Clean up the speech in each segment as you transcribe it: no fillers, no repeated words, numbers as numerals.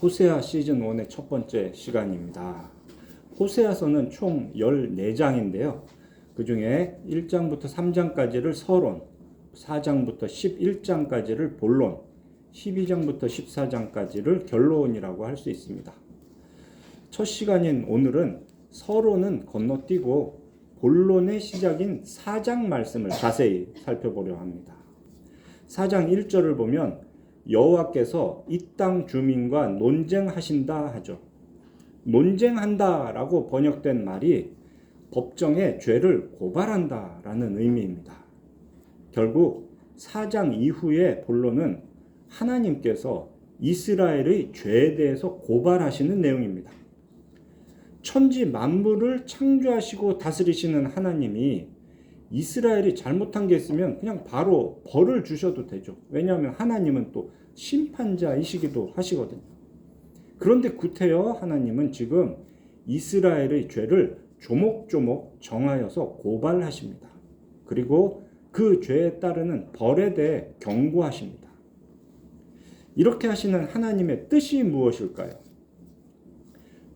호세아 시즌 1의 첫 번째 시간입니다. 호세아서는 총 14장인데요. 그 중에 1장부터 3장까지를 서론, 4장부터 11장까지를 본론, 12장부터 14장까지를 결론이라고 할 수 있습니다. 첫 시간인 오늘은 서론은 건너뛰고 본론의 시작인 4장 말씀을 자세히 살펴보려 합니다. 4장 1절을 보면 여호와께서 이 땅 주민과 논쟁하신다 하죠. 논쟁한다 라고 번역된 말이 법정에 죄를 고발한다 라는 의미입니다. 결국 4장 이후의 본론은 하나님께서 이스라엘의 죄에 대해서 고발하시는 내용입니다. 천지 만물을 창조하시고 다스리시는 하나님이 이스라엘이 잘못한 게 있으면 그냥 바로 벌을 주셔도 되죠. 왜냐하면 하나님은 또 심판자이시기도 하시거든요. 그런데 구태여 하나님은 지금 이스라엘의 죄를 조목조목 정하여서 고발하십니다. 그리고 그 죄에 따르는 벌에 대해 경고하십니다. 이렇게 하시는 하나님의 뜻이 무엇일까요?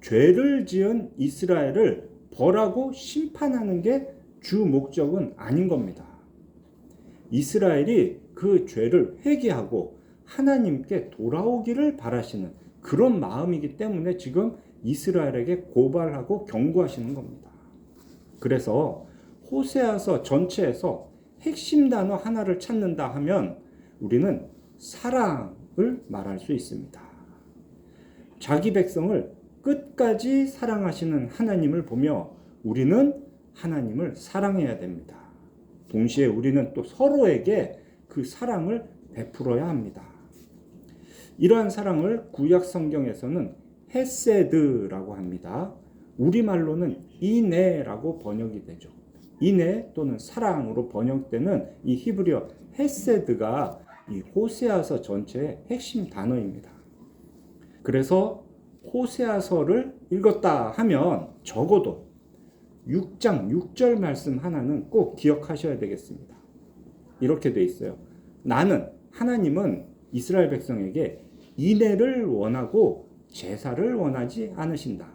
죄를 지은 이스라엘을 벌하고 심판하는 게 주 목적은 아닌 겁니다. 이스라엘이 그 죄를 회개하고 하나님께 돌아오기를 바라시는 그런 마음이기 때문에 지금 이스라엘에게 고발하고 경고하시는 겁니다. 그래서 호세아서 전체에서 핵심 단어 하나를 찾는다 하면 우리는 사랑을 말할 수 있습니다. 자기 백성을 끝까지 사랑하시는 하나님을 보며 우리는 하나님을 사랑해야 됩니다. 동시에 우리는 또 서로에게 그 사랑을 베풀어야 합니다. 이러한 사랑을 구약 성경에서는 헤세드라고 합니다. 우리말로는 이네라고 번역이 되죠. 이네 또는 사랑으로 번역되는 이 히브리어 헤세드가 이 호세아서 전체의 핵심 단어입니다. 그래서 호세아서를 읽었다 하면 적어도 6장 6절 말씀 하나는 꼭 기억하셔야 되겠습니다. 이렇게 돼 있어요. 하나님은 이스라엘 백성에게 인애를 원하고 제사를 원하지 않으신다.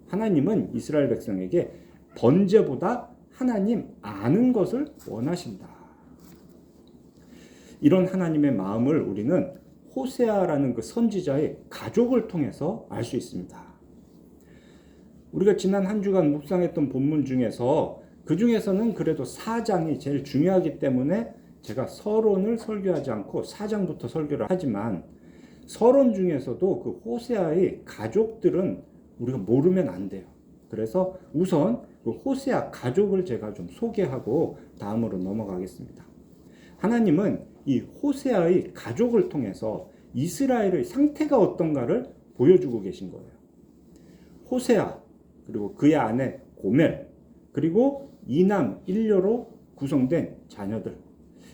하나님은 이스라엘 백성에게 번제보다 하나님 아는 것을 원하신다. 이런 하나님의 마음을 우리는 호세아라는 그 선지자의 가족을 통해서 알 수 있습니다. 우리가 지난 한 주간 묵상했던 본문 중에서 그 중에서는 그래도 4장이 제일 중요하기 때문에 제가 서론을 설교하지 않고 4장부터 설교를 하지만 서론 중에서도 그 호세아의 가족들은 우리가 모르면 안 돼요. 그래서 우선 그 호세아 가족을 제가 좀 소개하고 다음으로 넘어가겠습니다. 하나님은 이 호세아의 가족을 통해서 이스라엘의 상태가 어떤가를 보여주고 계신 거예요. 호세아 그리고 그의 아내 고멜 그리고 이남 일녀로 구성된 자녀들,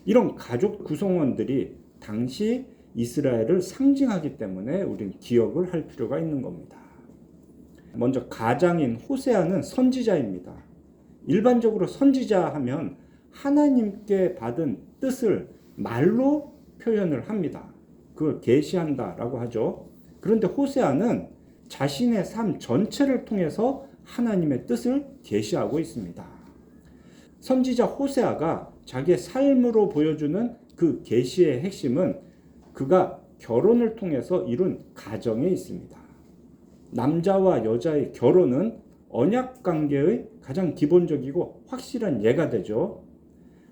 이런 가족 구성원들이 당시 이스라엘을 상징하기 때문에 우리는 기억을 할 필요가 있는 겁니다. 먼저 가장인 호세아는 선지자입니다. 일반적으로 선지자 하면 하나님께 받은 뜻을 말로 표현을 합니다. 그걸 계시한다라고 하죠. 그런데 호세아는 자신의 삶 전체를 통해서 하나님의 뜻을 계시하고 있습니다. 선지자 호세아가 자기의 삶으로 보여주는 그 계시의 핵심은 그가 결혼을 통해서 이룬 가정에 있습니다. 남자와 여자의 결혼은 언약 관계의 가장 기본적이고 확실한 예가 되죠.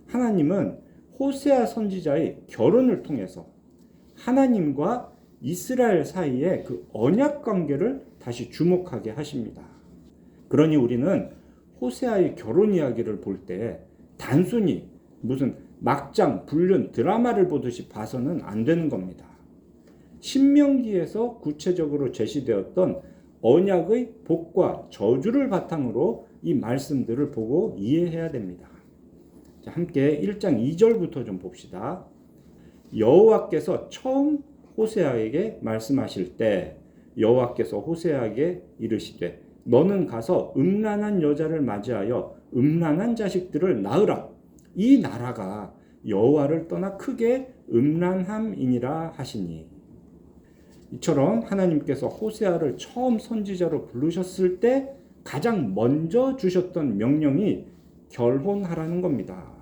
하나님은 호세아 선지자의 결혼을 통해서 하나님과 이스라엘 사이의 그 언약 관계를 다시 주목하게 하십니다. 그러니 우리는 호세아의 결혼 이야기를 볼 때 단순히 무슨 막장, 불륜, 드라마를 보듯이 봐서는 안 되는 겁니다. 신명기에서 구체적으로 제시되었던 언약의 복과 저주를 바탕으로 이 말씀들을 보고 이해해야 됩니다. 자, 함께 1장 2절부터 좀 봅시다. 여호와께서 처음 호세아에게 말씀하실 때 여호와께서 호세아에게 이르시되 너는 가서 음란한 여자를 맞이하여 음란한 자식들을 낳으라. 이 나라가 여호와를 떠나 크게 음란함이니라 하시니. 이처럼 하나님께서 호세아를 처음 선지자로 부르셨을 때 가장 먼저 주셨던 명령이 결혼하라는 겁니다.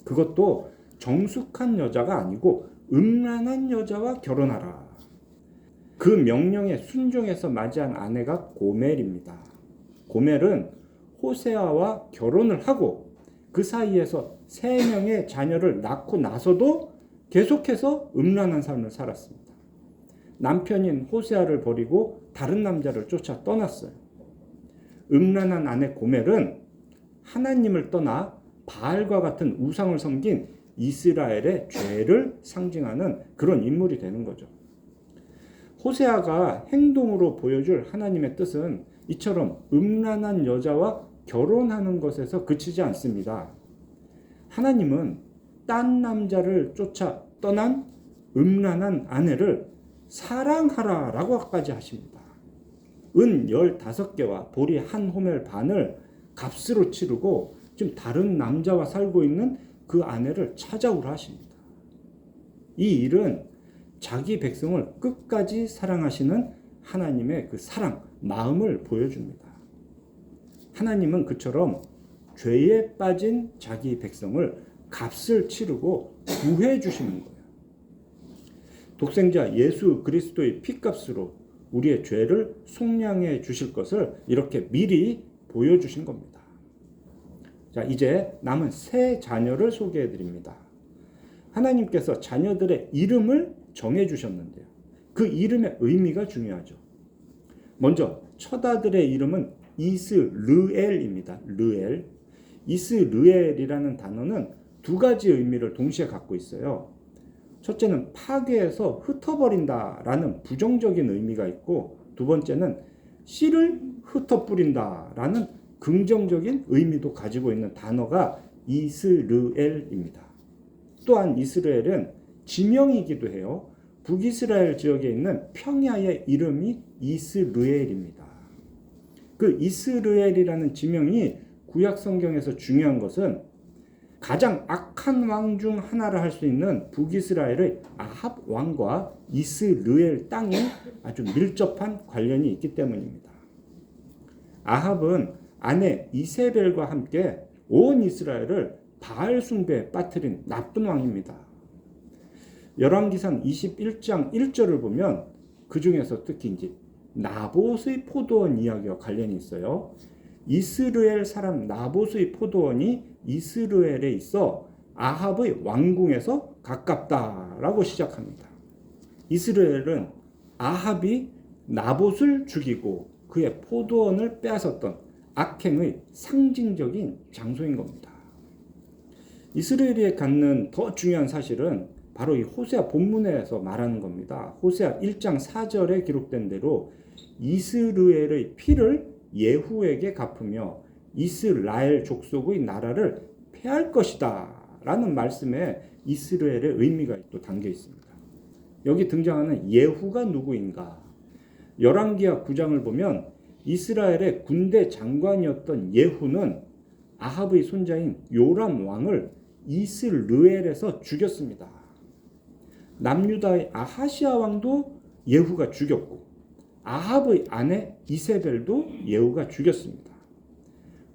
그것도 정숙한 여자가 아니고 음란한 여자와 결혼하라. 그 명령에 순종해서 맞이한 아내가 고멜입니다. 고멜은 호세아와 결혼을 하고 그 사이에서 3명의 자녀를 낳고 나서도 계속해서 음란한 삶을 살았습니다. 남편인 호세아를 버리고 다른 남자를 쫓아 떠났어요. 음란한 아내 고멜은 하나님을 떠나 바알과 같은 우상을 섬긴 이스라엘의 죄를 상징하는 그런 인물이 되는 거죠. 호세아가 행동으로 보여줄 하나님의 뜻은 이처럼 음란한 여자와 결혼하는 것에서 그치지 않습니다. 하나님은 딴 남자를 쫓아 떠난 음란한 아내를 사랑하라라고까지 하십니다. 은 15개와 보리 1호멜 반을 값으로 치르고 지금 다른 남자와 살고 있는 그 아내를 찾아오라 하십니다. 이 일은 자기 백성을 끝까지 사랑하시는 하나님의 그 사랑, 마음을 보여줍니다. 하나님은 그처럼 죄에 빠진 자기 백성을 값을 치르고 구해 주시는 거예요. 독생자 예수 그리스도의 피값으로 우리의 죄를 속량해 주실 것을 이렇게 미리 보여주신 겁니다. 자, 이제 남은 3 자녀를 소개해 드립니다. 하나님께서 자녀들의 이름을 정해 주셨는데요. 그 이름의 의미가 중요하죠. 먼저 첫 아들의 이름은 이스르엘입니다. 르엘. 이스르엘이라는 단어는 2가지 의미를 동시에 갖고 있어요. 첫째는 파괴해서 흩어버린다라는 부정적인 의미가 있고, 두 번째는 씨를 흩어뿌린다라는 긍정적인 의미도 가지고 있는 단어가 이스르엘입니다. 또한 이스라엘은 지명이기도 해요. 북이스라엘 지역에 있는 평야의 이름이 이스르엘입니다. 그 이스르엘이라는 지명이 구약 성경에서 중요한 것은 가장 악한 왕 중 하나를 할 수 있는 북이스라엘의 아합 왕과 이스르엘 땅이 아주 밀접한 관련이 있기 때문입니다. 아합은 아내 이세벨과 함께 온 이스라엘을 바알 숭배에 빠뜨린 나쁜 왕입니다. 열왕기상 21장 1절을 보면 그 중에서 특히 이제 나봇의 포도원 이야기와 관련이 있어요. 이스라엘 사람 나봇의 포도원이 이스라엘에 있어 아합의 왕궁에서 가깝다라고 시작합니다. 이스라엘은 아합이 나봇을 죽이고 그의 포도원을 빼앗았던 악행의 상징적인 장소인 겁니다. 이스라엘이 갖는 더 중요한 사실은 바로 이 호세아 본문에서 말하는 겁니다. 호세아 1장 4절에 기록된 대로 이스라엘의 피를 예후에게 갚으며 이스라엘 족속의 나라를 폐할 것이다 라는 말씀에 이스라엘의 의미가 또 담겨 있습니다. 여기 등장하는 예후가 누구인가? 열왕기하 9장을 보면 이스라엘의 군대 장관이었던 예후는 아합의 손자인 요람 왕을 이스르엘에서 죽였습니다. 남유다의 아하시아 왕도 예후가 죽였고 아합의 아내 이세벨도 예후가 죽였습니다.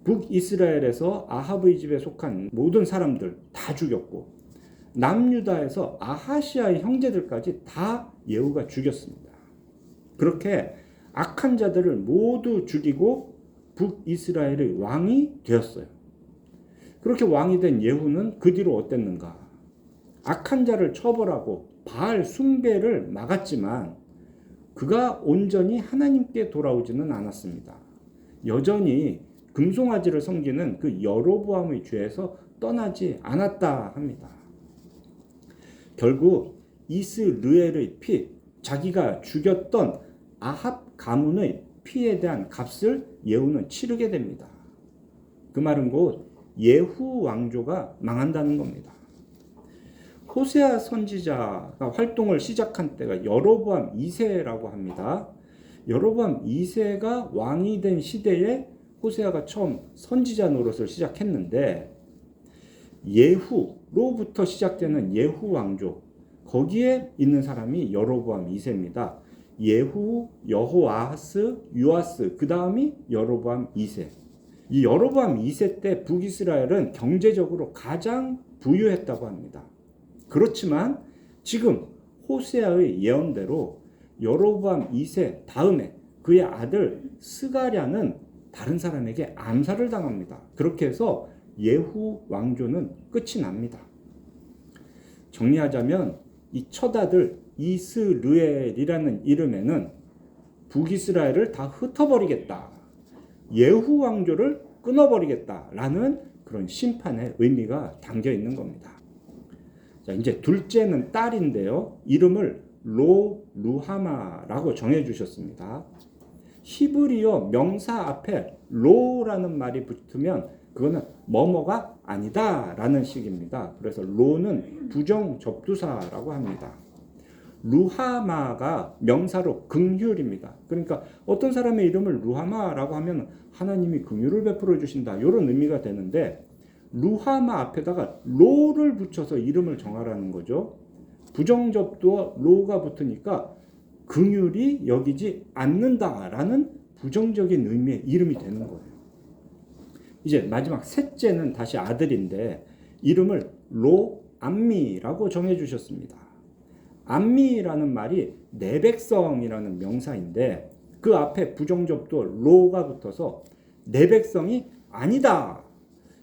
북이스라엘에서 아합의 집에 속한 모든 사람들 다 죽였고 남유다에서 아하시아의 형제들까지 다 예후가 죽였습니다. 그렇게 악한 자들을 모두 죽이고 북이스라엘의 왕이 되었어요. 그렇게 왕이 된 예후는 그 뒤로 어땠는가? 악한 자를 처벌하고 바알 숭배를 막았지만 그가 온전히 하나님께 돌아오지는 않았습니다. 여전히 금송아지를 섬기는 그 여로보암의 죄에서 떠나지 않았다 합니다. 결국 이스르엘의 피, 자기가 죽였던 아합 가문의 피에 대한 값을 예후는 치르게 됩니다. 그 말은 곧 예후 왕조가 망한다는 겁니다. 호세아 선지자가 활동을 시작한 때가 여로보암 2세라고 합니다. 여로보암 2세가 왕이 된 시대에 호세아가 처음 선지자 노릇을 시작했는데 예후로부터 시작되는 예후 왕조, 거기에 있는 사람이 여로보암 2세입니다. 예후, 여호아하스, 요아스, 그 다음이 여로보암 2세. 이 여로보암 2세 때 북이스라엘은 경제적으로 가장 부유했다고 합니다. 그렇지만 지금 호세아의 예언대로 여로보암 2세 다음에 그의 아들 스가랴는 다른 사람에게 암살을 당합니다. 그렇게 해서 예후 왕조는 끝이 납니다. 정리하자면 이 첫 아들 이스르엘이라는 이름에는 북이스라엘을 다 흩어버리겠다, 예후 왕조를 끊어버리겠다라는 그런 심판의 의미가 담겨 있는 겁니다. 자, 이제 둘째는 딸인데요. 이름을 루하마라고 정해 주셨습니다. 히브리어 명사 앞에 로라는 말이 붙으면 그거는 뭐뭐가 아니다라는 식입니다. 그래서 로는 부정 접두사라고 합니다. 루하마가 명사로 긍휼입니다. 그러니까 어떤 사람의 이름을 루하마라고 하면 하나님이 긍휼을 베풀어 주신다, 이런 의미가 되는데, 루하마 앞에다가 로를 붙여서 이름을 정하라는 거죠. 부정접두어 로가 붙으니까 긍휼이 여기지 않는다라는 부정적인 의미의 이름이 되는 거예요. 이제 마지막 셋째는 다시 아들인데 이름을 로암미라고 정해 주셨습니다. 암미라는 말이 내 백성이라는 명사인데 그 앞에 부정접두어 로가 붙어서 내 백성이 아니다,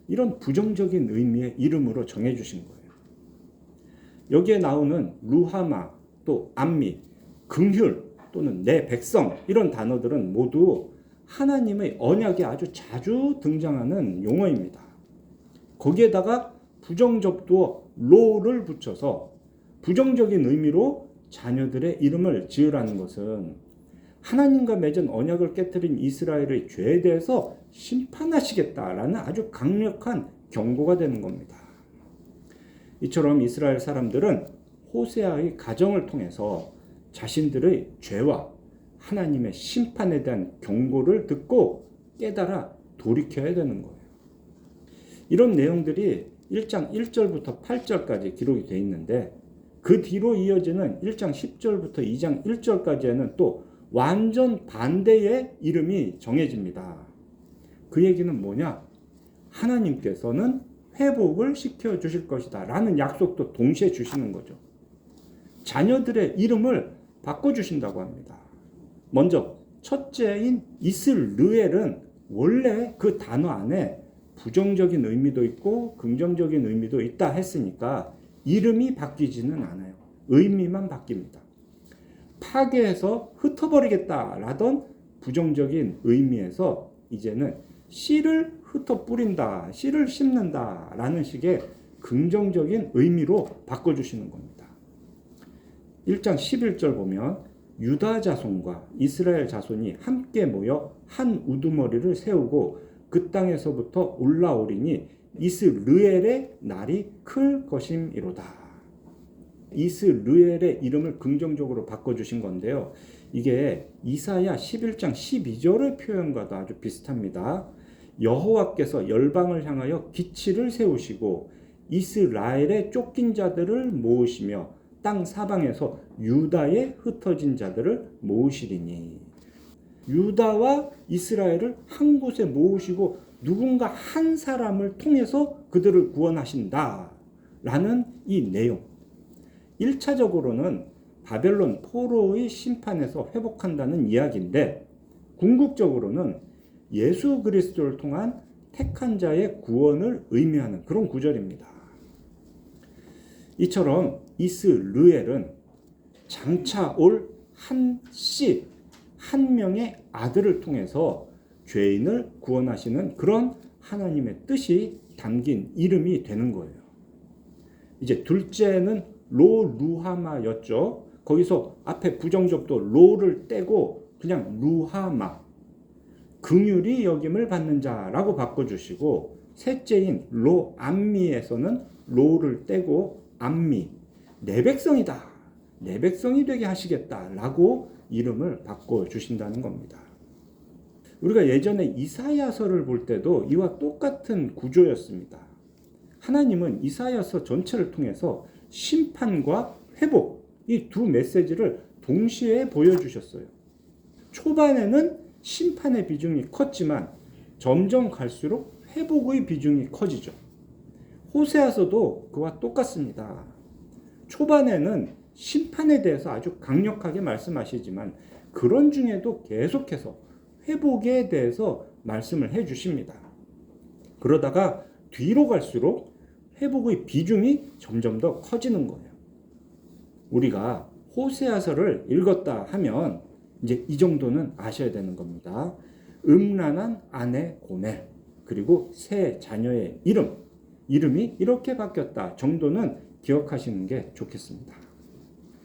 이런 부정적인 의미의 이름으로 정해 주신 거예요. 여기에 나오는 루하마, 또 암미, 긍휼 또는 내 백성, 이런 단어들은 모두 하나님의 언약에 아주 자주 등장하는 용어입니다. 거기에다가 부정접두어 로를 붙여서 부정적인 의미로 자녀들의 이름을 지으라는 것은 하나님과 맺은 언약을 깨뜨린 이스라엘의 죄에 대해서 심판하시겠다라는 아주 강력한 경고가 되는 겁니다. 이처럼 이스라엘 사람들은 호세아의 가정을 통해서 자신들의 죄와 하나님의 심판에 대한 경고를 듣고 깨달아 돌이켜야 되는 거예요. 이런 내용들이 1장 1절부터 8절까지 기록이 되어 있는데 그 뒤로 이어지는 1장 10절부터 2장 1절까지에는 또 완전 반대의 이름이 정해집니다. 그 얘기는 뭐냐? 하나님께서는 회복을 시켜주실 것이다 라는 약속도 동시에 주시는 거죠. 자녀들의 이름을 바꿔주신다고 합니다. 먼저 첫째인 이스르엘은 원래 그 단어 안에 부정적인 의미도 있고 긍정적인 의미도 있다 했으니까 이름이 바뀌지는 않아요. 의미만 바뀝니다. 파괴해서 흩어버리겠다라던 부정적인 의미에서 이제는 씨를 흩어 뿌린다, 씨를 심는다라는 식의 긍정적인 의미로 바꿔주시는 겁니다. 1장 11절 보면 유다 자손과 이스라엘 자손이 함께 모여 한 우두머리를 세우고 그 땅에서부터 올라오리니 이스르엘의 날이 클 것임이로다. 이스르엘의 이름을 긍정적으로 바꿔주신 건데요. 이게 이사야 11장 12절의 표현과도 아주 비슷합니다. 여호와께서 열방을 향하여 기치를 세우시고 이스라엘의 쫓긴 자들을 모으시며 땅 사방에서 유다에 흩어진 자들을 모으시리니. 유다와 이스라엘을 한 곳에 모으시고 누군가 한 사람을 통해서 그들을 구원하신다 라는 이 내용, 1차적으로는 바벨론 포로의 심판에서 회복한다는 이야기인데 궁극적으로는 예수 그리스도를 통한 택한 자의 구원을 의미하는 그런 구절입니다. 이처럼 이스르엘은 장차 올 한 씨, 한 명의 아들을 통해서 죄인을 구원하시는 그런 하나님의 뜻이 담긴 이름이 되는 거예요. 이제 둘째는 루하마였죠. 거기서 앞에 부정접도 로를 떼고 그냥 루하마, 긍휼이 여김을 받는 자라고 바꿔주시고, 셋째인 로암미에서는 로를 떼고 암미, 내 백성이다, 내 백성이 되게 하시겠다라고 이름을 바꿔주신다는 겁니다. 우리가 예전에 이사야서를 볼 때도 이와 똑같은 구조였습니다. 하나님은 이사야서 전체를 통해서 심판과 회복, 이 두 메시지를 동시에 보여주셨어요. 초반에는 심판의 비중이 컸지만 점점 갈수록 회복의 비중이 커지죠. 호세아서도 그와 똑같습니다. 초반에는 심판에 대해서 아주 강력하게 말씀하시지만 그런 중에도 계속해서 회복에 대해서 말씀을 해 주십니다. 그러다가 뒤로 갈수록 회복의 비중이 점점 더 커지는 거예요. 우리가 호세아서를 읽었다 하면 이제 이 정도는 아셔야 되는 겁니다. 음란한 아내 고멜, 그리고 세 자녀의 이름이 이렇게 바뀌었다 정도는 기억하시는 게 좋겠습니다.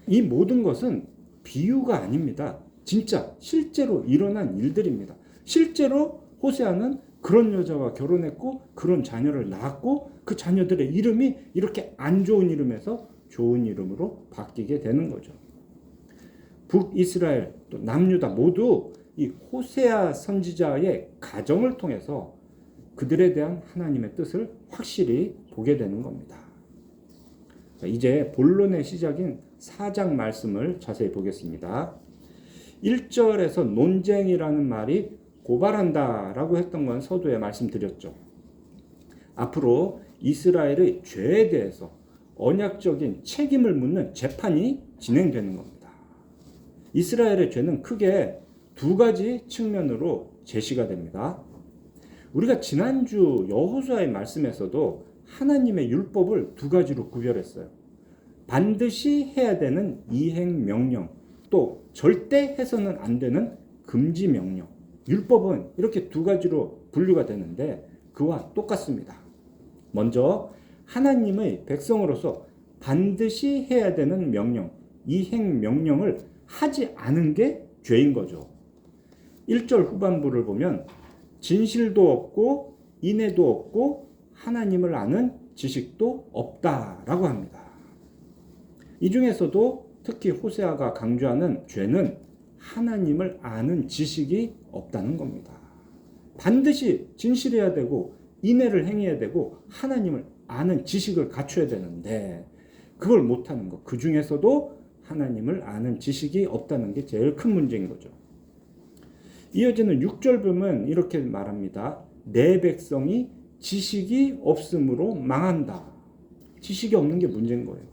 이 모든 것은 비유가 아닙니다. 진짜 실제로 일어난 일들입니다. 실제로 호세아는 그런 여자와 결혼했고 그런 자녀를 낳았고 그 자녀들의 이름이 이렇게 안 좋은 이름에서 좋은 이름으로 바뀌게 되는 거죠. 북이스라엘 또 남유다 모두 이 호세아 선지자의 가정을 통해서 그들에 대한 하나님의 뜻을 확실히 보게 되는 겁니다. 자, 이제 본론의 시작인 4장 말씀을 자세히 보겠습니다. 1절에서 논쟁이라는 말이 고발한다라고 했던 건 서두에 말씀드렸죠. 앞으로 이스라엘의 죄에 대해서 언약적인 책임을 묻는 재판이 진행되는 겁니다. 이스라엘의 죄는 크게 두 가지 측면으로 제시가 됩니다. 우리가 지난주 여호수아의 말씀에서도 하나님의 율법을 두 가지로 구별했어요. 반드시 해야 되는 이행 명령, 또 절대 해서는 안 되는 금지 명령. 율법은 이렇게 두 가지로 분류가 되는데 그와 똑같습니다. 먼저 하나님의 백성으로서 반드시 해야 되는 명령, 이행 명령을 하지 않은 게 죄인 거죠. 1절 후반부를 보면 진실도 없고 인애도 없고 하나님을 아는 지식도 없다라고 합니다. 이 중에서도 특히 호세아가 강조하는 죄는 하나님을 아는 지식이 없다는 겁니다. 반드시 진실해야 되고 인애를 행해야 되고 하나님을 아는 지식을 갖춰야 되는데 그걸 못하는 것. 그 중에서도 하나님을 아는 지식이 없다는 게 제일 큰 문제인 거죠. 이어지는 6절 보면 이렇게 말합니다. 내 백성이 지식이 없으므로 망한다. 지식이 없는 게 문제인 거예요.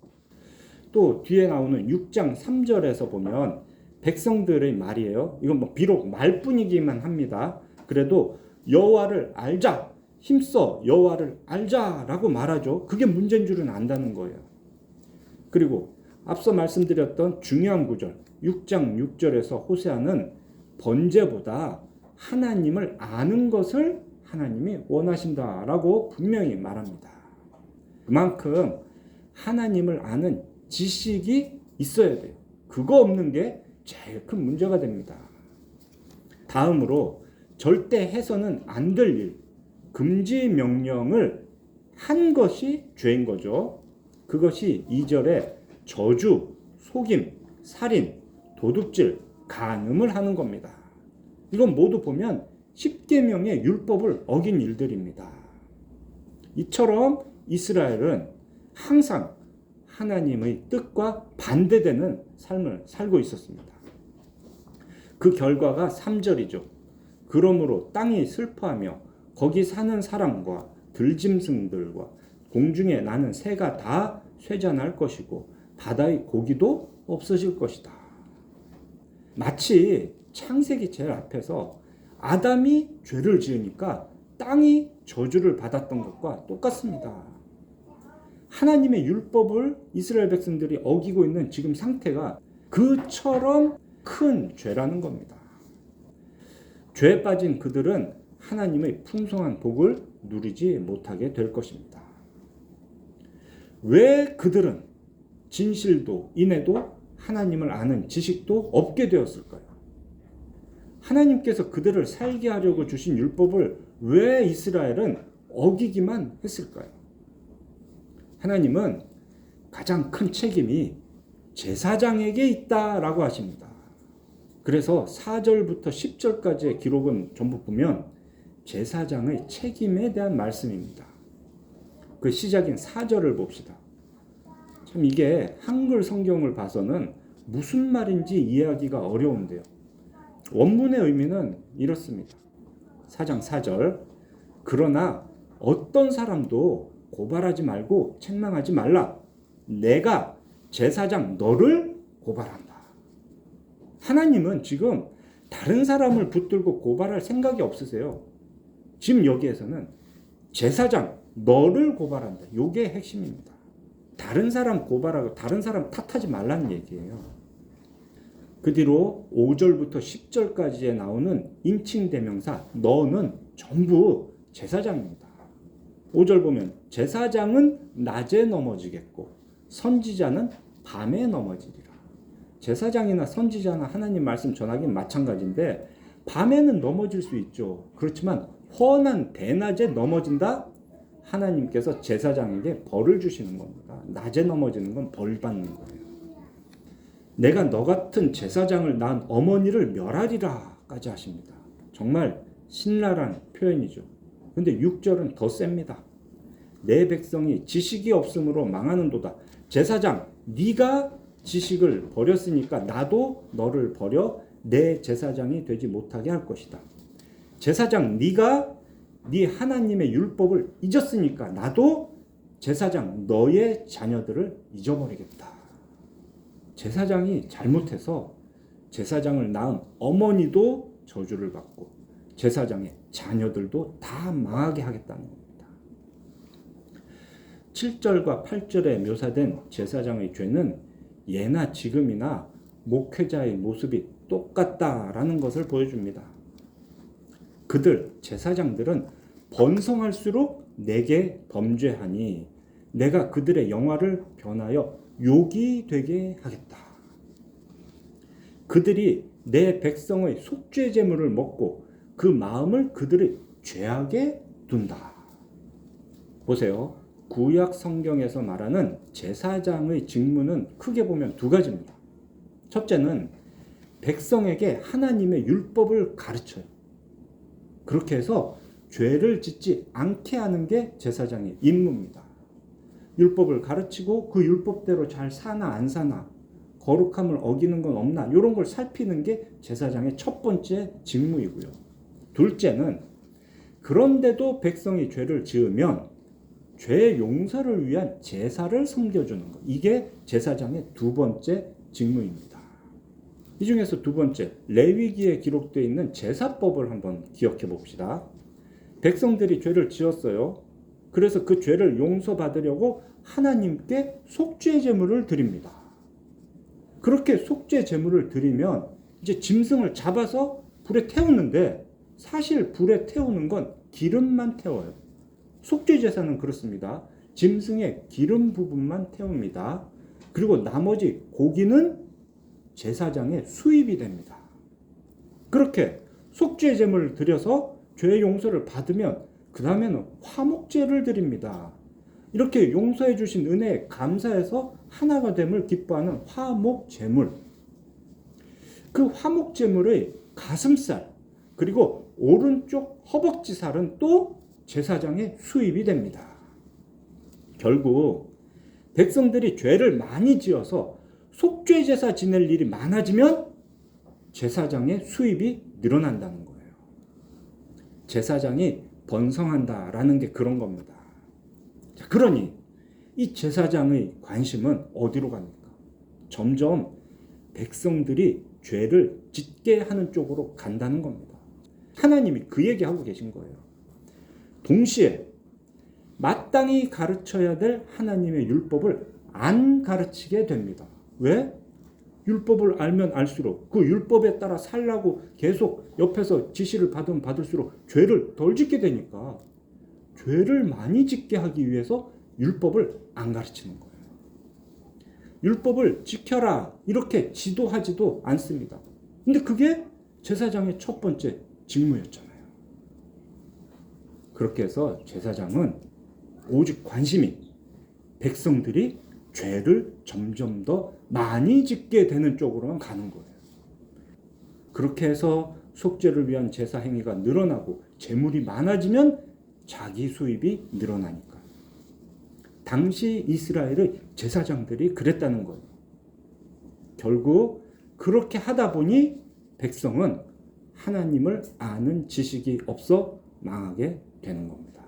또 뒤에 나오는 6장 3절에서 보면 백성들의 말이에요. 이건 비록 말뿐이기만 합니다. 그래도 여호와를 알자, 힘써 여호와를 알자라고 말하죠. 그게 문제인 줄은 안다는 거예요. 그리고 앞서 말씀드렸던 중요한 구절 6장 6절에서 호세아는 번제보다 하나님을 아는 것을 하나님이 원하신다라고 분명히 말합니다. 그만큼 하나님을 아는 지식이 있어야 돼요. 그거 없는 게 제일 큰 문제가 됩니다. 다음으로 절대 해서는 안 될 일, 금지 명령을 한 것이 죄인 거죠. 그것이 2절에 저주, 속임, 살인, 도둑질, 간음을 하는 겁니다. 이건 모두 보면 10계명의 율법을 어긴 일들입니다. 이처럼 이스라엘은 항상 하나님의 뜻과 반대되는 삶을 살고 있었습니다. 그 결과가 3절이죠. 그러므로 땅이 슬퍼하며 거기 사는 사람과 들짐승들과 공중에 나는 새가 다 쇠잔할 것이고 바다의 고기도 없어질 것이다. 마치 창세기 제일 앞에서 아담이 죄를 지으니까 땅이 저주를 받았던 것과 똑같습니다. 하나님의 율법을 이스라엘 백성들이 어기고 있는 지금 상태가 그처럼 큰 죄라는 겁니다. 죄에 빠진 그들은 하나님의 풍성한 복을 누리지 못하게 될 것입니다. 왜 그들은 진실도 인애도 하나님을 아는 지식도 없게 되었을까요? 하나님께서 그들을 살게 하려고 주신 율법을 왜 이스라엘은 어기기만 했을까요? 하나님은 가장 큰 책임이 제사장에게 있다라고 하십니다. 그래서 4절부터 10절까지의 기록은 전부 보면 제사장의 책임에 대한 말씀입니다. 그 시작인 4절을 봅시다. 참 이게 한글 성경을 봐서는 무슨 말인지 이해하기가 어려운데요. 원문의 의미는 이렇습니다. 4장 4절. 그러나 어떤 사람도 고발하지 말고 책망하지 말라. 내가 제사장 너를 고발한다. 하나님은 지금 다른 사람을 붙들고 고발할 생각이 없으세요. 지금 여기에서는 제사장 너를 고발한다. 이게 핵심입니다. 다른 사람 고발하고 다른 사람 탓하지 말라는 얘기예요. 그 뒤로 5절부터 10절까지에 나오는 인칭대명사 너는 전부 제사장입니다. 5절 보면 제사장은 낮에 넘어지겠고 선지자는 밤에 넘어지리라. 제사장이나 선지자나 하나님 말씀 전하기는 마찬가지인데 밤에는 넘어질 수 있죠. 그렇지만 훤한 대낮에 넘어진다? 하나님께서 제사장에게 벌을 주시는 겁니다. 낮에 넘어지는 건 벌 받는 거예요. 내가 너 같은 제사장을 낳은 어머니를 멸하리라까지 하십니다. 정말 신랄한 표현이죠. 근데 6절은 더 셉니다. 내 백성이 지식이 없으므로 망하는도다. 제사장 네가 지식을 버렸으니까 나도 너를 버려 내 제사장이 되지 못하게 할 것이다. 제사장 네가 네 하나님의 율법을 잊었으니까 나도 제사장 너의 자녀들을 잊어버리겠다. 제사장이 잘못해서 제사장을 낳은 어머니도 저주를 받고 제사장의 자녀들도 다 망하게 하겠다는 겁니다. 7절과 8절에 묘사된 제사장의 죄는 예나 지금이나 목회자의 모습이 똑같다라는 것을 보여줍니다. 그들 제사장들은 번성할수록 내게 범죄하니 내가 그들의 영화를 변하여 욕이 되게 하겠다. 그들이 내 백성의 속죄 제물을 먹고 그 마음을 그들의 죄악에 둔다. 보세요. 구약 성경에서 말하는 제사장의 직무는 크게 보면 두 가지입니다. 첫째는 백성에게 하나님의 율법을 가르쳐요. 그렇게 해서 죄를 짓지 않게 하는 게 제사장의 임무입니다. 율법을 가르치고 그 율법대로 잘 사나 안 사나 거룩함을 어기는 건 없나 이런 걸 살피는 게 제사장의 첫 번째 직무이고요. 둘째는 그런데도 백성이 죄를 지으면 죄 용서를 위한 제사를 섬겨주는 것. 이게 제사장의 두 번째 직무입니다. 이 중에서 두 번째 레위기에 기록되어 있는 제사법을 한번 기억해 봅시다. 백성들이 죄를 지었어요. 그래서 그 죄를 용서받으려고 하나님께 속죄 제물을 드립니다. 그렇게 속죄 제물을 드리면 이제 짐승을 잡아서 불에 태우는데 사실 불에 태우는 건 기름만 태워요. 속죄 제사는 그렇습니다. 짐승의 기름 부분만 태웁니다. 그리고 나머지 고기는 제사장의 수입이 됩니다. 그렇게 속죄 제물을 드려서 죄 용서를 받으면 그 다음에는 화목제를 드립니다. 이렇게 용서해 주신 은혜에 감사해서 하나가 됨을 기뻐하는 화목제물. 그 화목제물의 가슴살 그리고 오른쪽 허벅지 살은 또 제사장의 수입이 됩니다. 결국 백성들이 죄를 많이 지어서 속죄 제사 지낼 일이 많아지면 제사장의 수입이 늘어난다는 거예요. 제사장이 번성한다라는 게 그런 겁니다. 자, 그러니 이 제사장의 관심은 어디로 갑니까? 점점 백성들이 죄를 짓게 하는 쪽으로 간다는 겁니다. 하나님이 그 얘기하고 계신 거예요. 동시에 마땅히 가르쳐야 될 하나님의 율법을 안 가르치게 됩니다. 왜? 율법을 알면 알수록 그 율법에 따라 살라고 계속 옆에서 지시를 받으면 받을수록 죄를 덜 짓게 되니까 죄를 많이 짓게 하기 위해서 율법을 안 가르치는 거예요. 율법을 지켜라 이렇게 지도하지도 않습니다. 근데 그게 제사장의 첫 번째 직무였잖아요. 그렇게 해서 제사장은 오직 관심이 백성들이 죄를 점점 더 많이 짓게 되는 쪽으로만 가는 거예요. 그렇게 해서 속죄를 위한 제사 행위가 늘어나고 재물이 많아지면 자기 수입이 늘어나니까. 당시 이스라엘의 제사장들이 그랬다는 거예요. 결국 그렇게 하다 보니 백성은 하나님을 아는 지식이 없어 망하게 되는 겁니다.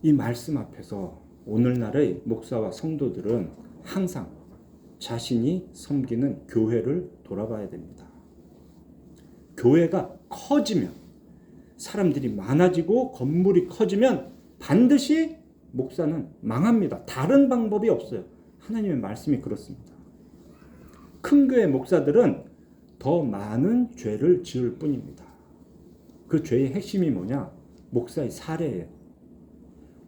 이 말씀 앞에서 오늘날의 목사와 성도들은 항상 자신이 섬기는 교회를 돌아봐야 됩니다. 교회가 커지면, 사람들이 많아지고 건물이 커지면 반드시 목사는 망합니다. 다른 방법이 없어요. 하나님의 말씀이 그렇습니다. 큰 교회 목사들은 더 많은 죄를 지을 뿐입니다. 그 죄의 핵심이 뭐냐? 목사의 사례예요.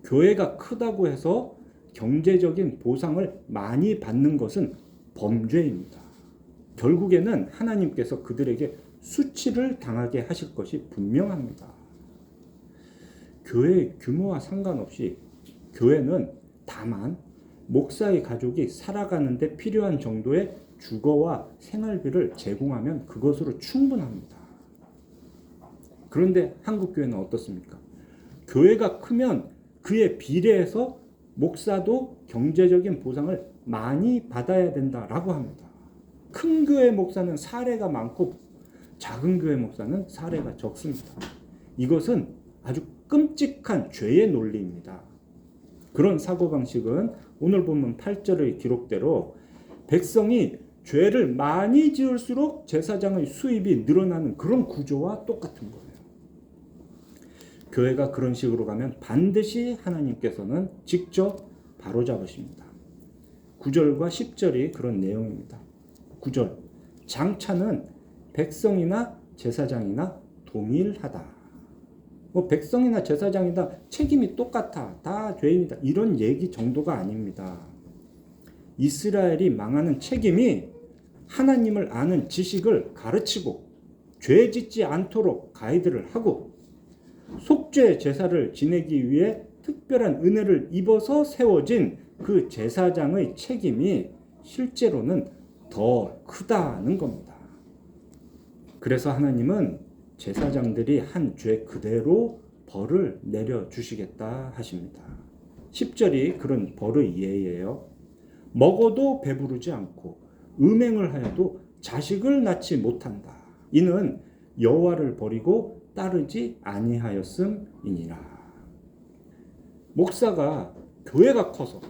교회가 크다고 해서 경제적인 보상을 많이 받는 것은 범죄입니다. 결국에는 하나님께서 그들에게 수치를 당하게 하실 것이 분명합니다. 교회의 규모와 상관없이 교회는 다만 목사의 가족이 살아가는 데 필요한 정도의 주거와 생활비를 제공하면 그것으로 충분합니다. 그런데 한국 교회는 어떻습니까? 교회가 크면 그에 비례해서 목사도 경제적인 보상을 많이 받아야 된다라고 합니다. 큰 교회 목사는 사례가 많고 작은 교회 목사는 사례가 적습니다. 이것은 아주 끔찍한 죄의 논리입니다. 그런 사고방식은 오늘 본문 8절의 기록대로 백성이 죄를 많이 지을수록 제사장의 수입이 늘어나는 그런 구조와 똑같은 거예요. 교회가 그런 식으로 가면 반드시 하나님께서는 직접 바로잡으십니다. 9절과 10절이 그런 내용입니다. 9절, 장차는 백성이나 제사장이나 동일하다. 백성이나 제사장이다, 책임이 똑같아, 다 죄인이다, 이런 얘기 정도가 아닙니다. 이스라엘이 망하는 책임이 하나님을 아는 지식을 가르치고 죄 짓지 않도록 가이드를 하고 속죄 제사를 지내기 위해 특별한 은혜를 입어서 세워진 그 제사장의 책임이 실제로는 더 크다는 겁니다. 그래서 하나님은 제사장들이 한 죄 그대로 벌을 내려주시겠다 하십니다. 10절이 그런 벌의 예예요. 먹어도 배부르지 않고 음행을 하여도 자식을 낳지 못한다. 이는 여호와를 버리고 따르지 아니하였음이니라. 목사가 교회가 커서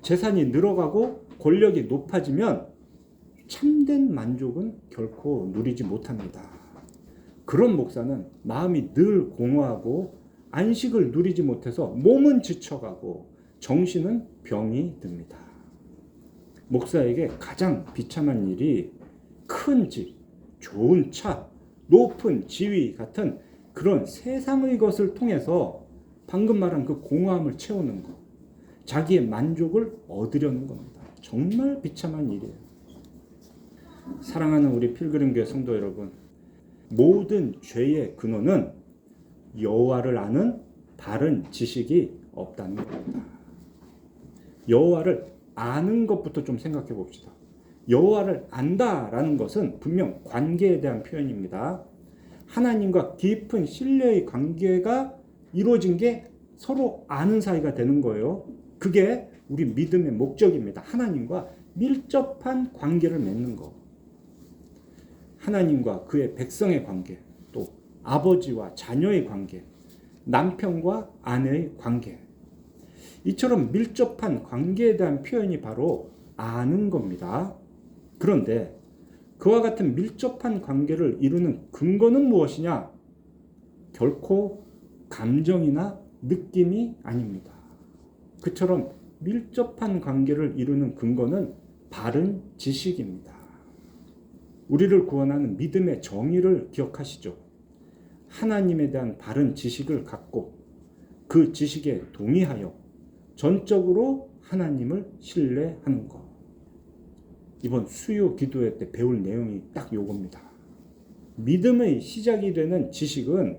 재산이 늘어가고 권력이 높아지면 참된 만족은 결코 누리지 못합니다. 그런 목사는 마음이 늘 공허하고 안식을 누리지 못해서 몸은 지쳐가고 정신은 병이 듭니다. 목사에게 가장 비참한 일이 큰 집, 좋은 차, 높은 지위 같은 그런 세상의 것을 통해서 방금 말한 그 공허함을 채우는 것, 자기의 만족을 얻으려는 겁니다. 정말 비참한 일이에요. 사랑하는 우리 필그림교회 성도 여러분, 모든 죄의 근원은 여호와를 아는 바른 지식이 없다는 겁니다. 여호와를 아는 것부터 좀 생각해 봅시다. 여호와를 안다라는 것은 분명 관계에 대한 표현입니다. 하나님과 깊은 신뢰의 관계가 이루어진 게 서로 아는 사이가 되는 거예요. 그게 우리 믿음의 목적입니다. 하나님과 밀접한 관계를 맺는 거. 하나님과 그의 백성의 관계, 또 아버지와 자녀의 관계, 남편과 아내의 관계. 이처럼 밀접한 관계에 대한 표현이 바로 아는 겁니다. 그런데 그와 같은 밀접한 관계를 이루는 근거는 무엇이냐? 결코 감정이나 느낌이 아닙니다. 그처럼 밀접한 관계를 이루는 근거는 바른 지식입니다. 우리를 구원하는 믿음의 정의를 기억하시죠? 하나님에 대한 바른 지식을 갖고 그 지식에 동의하여 전적으로 하나님을 신뢰하는 것. 이번 수요 기도회 때 배울 내용이 딱 요겁니다. 믿음의 시작이 되는 지식은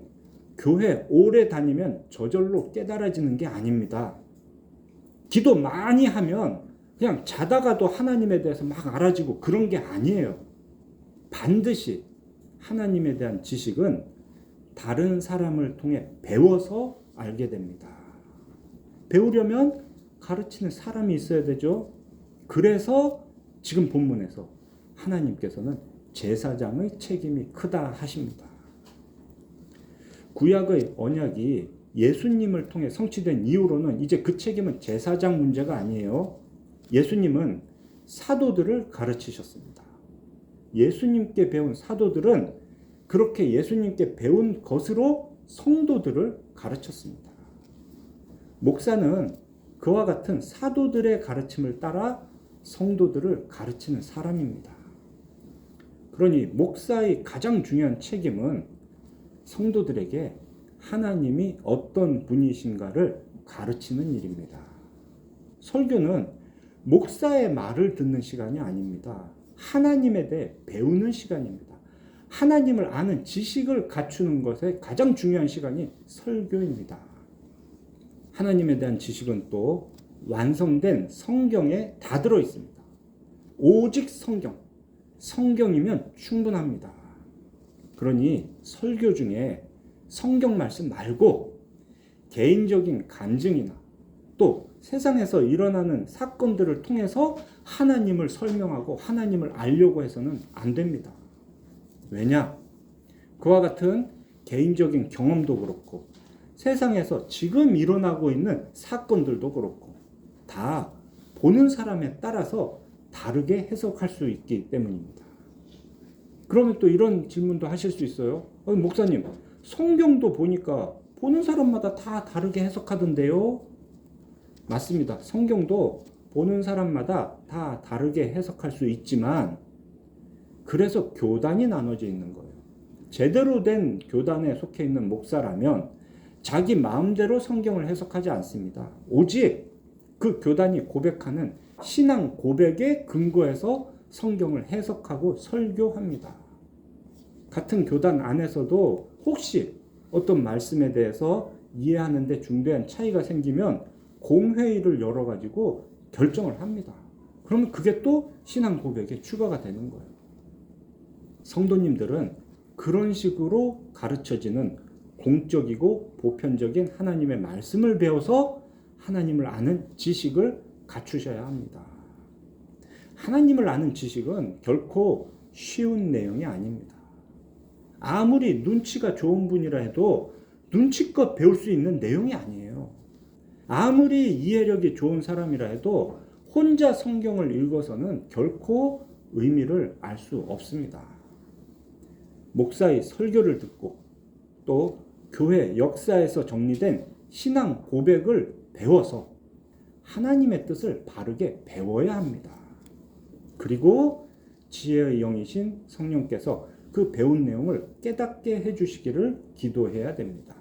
교회 오래 다니면 저절로 깨달아지는 게 아닙니다. 기도 많이 하면 그냥 자다가도 하나님에 대해서 막 알아지고 그런 게 아니에요. 반드시 하나님에 대한 지식은 다른 사람을 통해 배워서 알게 됩니다. 배우려면 가르치는 사람이 있어야 되죠. 그래서 지금 본문에서 하나님께서는 제사장의 책임이 크다 하십니다. 구약의 언약이 예수님을 통해 성취된 이후로는 이제 그 책임은 제사장 문제가 아니에요. 예수님은 사도들을 가르치셨습니다. 예수님께 배운 사도들은 그렇게 예수님께 배운 것으로 성도들을 가르쳤습니다. 목사는 그와 같은 사도들의 가르침을 따라 성도들을 가르치는 사람입니다. 그러니 목사의 가장 중요한 책임은 성도들에게 하나님이 어떤 분이신가를 가르치는 일입니다. 설교는 목사의 말을 듣는 시간이 아닙니다. 하나님에 대해 배우는 시간입니다. 하나님을 아는 지식을 갖추는 것에 가장 중요한 시간이 설교입니다. 하나님에 대한 지식은 또 완성된 성경에 다 들어 있습니다. 오직 성경이면 충분합니다. 그러니 설교 중에 성경 말씀 말고 개인적인 간증이나 또 세상에서 일어나는 사건들을 통해서 하나님을 설명하고 하나님을 알려고 해서는 안 됩니다. 왜냐? 그와 같은 개인적인 경험도 그렇고 세상에서 지금 일어나고 있는 사건들도 그렇고 다 보는 사람에 따라서 다르게 해석할 수 있기 때문입니다. 그러면 또 이런 질문도 하실 수 있어요. 목사님, 성경도 보니까 보는 사람마다 다 다르게 해석하던데요? 맞습니다. 성경도 보는 사람마다 다 다르게 해석할 수 있지만 그래서 교단이 나눠져 있는 거예요. 제대로 된 교단에 속해 있는 목사라면 자기 마음대로 성경을 해석하지 않습니다. 오직 그 교단이 고백하는 신앙 고백에 근거해서 성경을 해석하고 설교합니다. 같은 교단 안에서도 혹시 어떤 말씀에 대해서 이해하는 데 중대한 차이가 생기면 공회의를 열어가지고 결정을 합니다. 그러면 그게 또 신앙 고백에 추가가 되는 거예요. 성도님들은 그런 식으로 가르쳐지는 공적이고 보편적인 하나님의 말씀을 배워서 하나님을 아는 지식을 갖추셔야 합니다. 하나님을 아는 지식은 결코 쉬운 내용이 아닙니다. 아무리 눈치가 좋은 분이라 해도 눈치껏 배울 수 있는 내용이 아니에요. 아무리 이해력이 좋은 사람이라 해도 혼자 성경을 읽어서는 결코 의미를 알 수 없습니다. 목사의 설교를 듣고 또 교회 역사에서 정리된 신앙 고백을 배워서 하나님의 뜻을 바르게 배워야 합니다. 그리고 지혜의 영이신 성령께서 그 배운 내용을 깨닫게 해주시기를 기도해야 됩니다.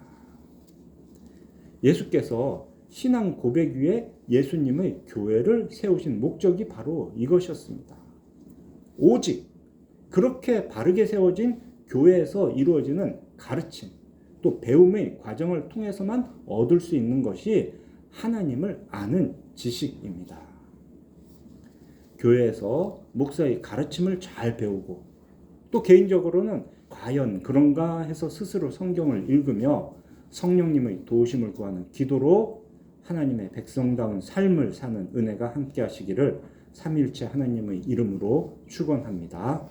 예수께서 신앙 고백 위에 예수님의 교회를 세우신 목적이 바로 이것이었습니다. 오직 그렇게 바르게 세워진 교회에서 이루어지는 가르침, 또 배움의 과정을 통해서만 얻을 수 있는 것이 하나님을 아는 지식입니다. 교회에서 목사의 가르침을 잘 배우고 또 개인적으로는 과연 그런가 해서 스스로 성경을 읽으며 성령님의 도우심을 구하는 기도로 하나님의 백성다운 삶을 사는 은혜가 함께 하시기를 삼위일체 하나님의 이름으로 축원합니다.